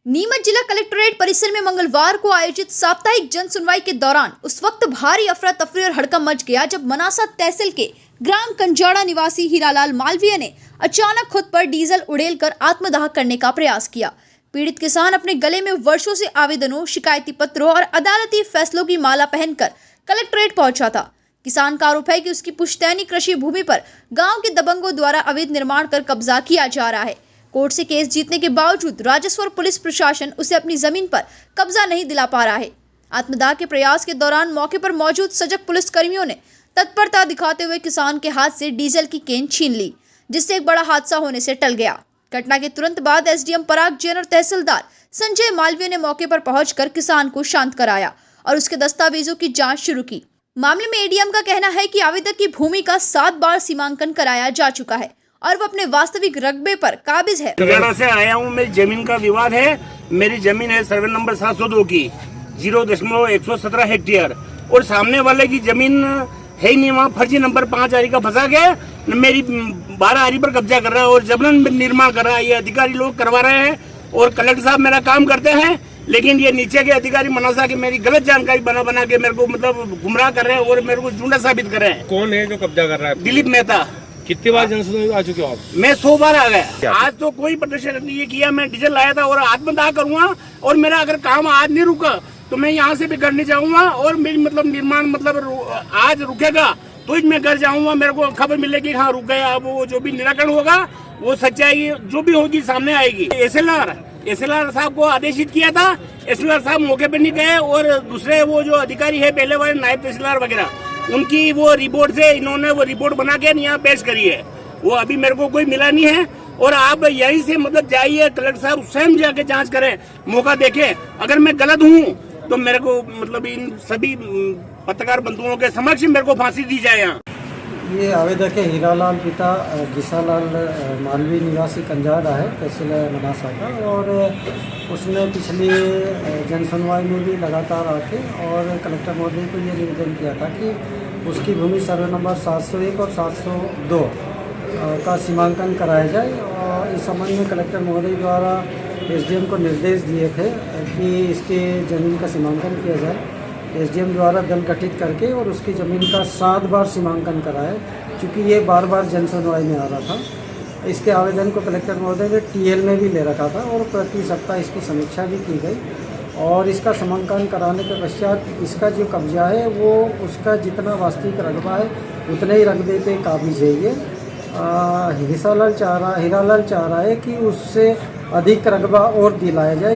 नीमच जिला कलेक्ट्रेट परिसर में मंगलवार को आयोजित साप्ताहिक जन सुनवाई के दौरान उस वक्त भारी अफरा तफरी और हड़कंप मच गया जब मनासा तहसील के ग्राम कंजाड़ा निवासी हीरालाल मालवीय ने अचानक खुद पर डीजल उड़ेलकर आत्मदाह करने का प्रयास किया। पीड़ित किसान अपने गले में वर्षों से आवेदनों, शिकायती पत्रों और अदालती फैसलों की माला पहनकर कलेक्ट्रेट पहुंचा था। किसान का आरोप है कि उसकी पुश्तैनी कृषि भूमि पर गांव के दबंगों द्वारा अवैध निर्माण कर कब्जा किया जा रहा है। कोर्ट से केस जीतने के बावजूद राजस्व और पुलिस प्रशासन उसे अपनी जमीन पर कब्जा नहीं दिला पा रहा है। आत्मदाह के प्रयास के दौरान मौके पर मौजूद सजग पुलिस कर्मियों ने तत्परता दिखाते हुए किसान के हाथ से डीजल की केन छीन ली, जिससे एक बड़ा हादसा होने से टल गया। घटना के तुरंत बाद एसडीएम पराग जैन और तहसीलदार संजय मालवीय ने मौके पर पहुंचकर किसान को शांत कराया और उसके दस्तावेजों की जांच शुरू की। मामले में एडीएम का कहना है कि आवेदक की भूमि का 7 बार सीमांकन कराया जा चुका है और वो अपने वास्तविक रकबे पर काबिज है। कंजाड़ा से आया हूँ, मेरी जमीन का विवाद है। मेरी जमीन है सर्वे नंबर 702 की 0.117 हेक्टेयर और सामने वाले की जमीन है ही नहीं। वहाँ फर्जी नंबर 5 आरी का फंसा के मेरी 12 आरी पर कब्जा कर रहा है और जबरन निर्माण कर रहा है। ये अधिकारी लोग करवा रहे हैं और कलेक्टर साहब मेरा काम करते हैं, लेकिन ये नीचे के अधिकारी मनासा की मेरी गलत जानकारी बना के मेरे को मतलब गुमराह कर रहे हैं और मेरे को झूठा साबित कर रहे हैं। कौन है जो कब्जा कर रहा है? दिलीप मेहता। कितनी बार जनसुनवाई आ चुके हो आप? मैं 100 बार आ गया। आज तो कोई प्रदर्शन नहीं किया। मैं डीजल लाया था और आत्मदाह करूंगा और मेरा अगर काम आज नहीं रुका तो मैं यहाँ से भी घर नहीं जाऊंगा और मेरी मतलब निर्माण मतलब आज रुकेगा तो मैं घर जाऊंगा। मेरे को खबर मिलेगी हाँ रुक गया। अब वो जो भी निराकरण होगा वो सच्चाई जो भी होगी सामने आएगी। एसएलआर साहब को आदेशित किया था। एसएलआर साहब मौके पर नहीं गए और दूसरे वो जो अधिकारी है पहले वाले नायब तहसीलदार वगैरह उनकी वो रिपोर्ट से इन्होंने वो रिपोर्ट बना के यहाँ पेश करी है। वो अभी मेरे को कोई मिला नहीं है और आप यहीं से मतलब जाइए, कलेक्टर साहब स्वयं जाके जांच करें, मौका देखें। अगर मैं गलत हूँ तो मेरे को मतलब इन सभी पत्रकार बंधुओं के समक्ष मेरे को फांसी दी जाए। यहाँ ये आवेदक है हीरालाल पिता घिसालाल मालवी निवासी कंजाड़ा है तहसील मनासा का और उसने पिछली जन सुनवाई में भी लगातार आके और कलेक्टर महोदय को ये निवेदन किया था कि उसकी भूमि सर्वे नंबर 701 और 702 का सीमांकन कराया जाए। और इस संबंध में कलेक्टर महोदय द्वारा एसडीएम को निर्देश दिए थे कि इसके ज़मीन का सीमांकन किया जाए। एसडीएम द्वारा दल गठित करके और उसकी ज़मीन का 7 बार सीमांकन कराए, क्योंकि ये बार बार जन सुनवाई में आ रहा था। इसके आवेदन को कलेक्टर महोदय ने टीएल में भी ले रखा था और प्रति सप्ताह इसकी समीक्षा भी की गई और इसका सीमांकन कराने के पश्चात इसका जो कब्जा है वो उसका जितना वास्तविक रकबा है उतने ही रकबे पे काबिज है। ये हीरालाल चाह रहा है कि उससे अधिक रकबा और दिलाया जाए।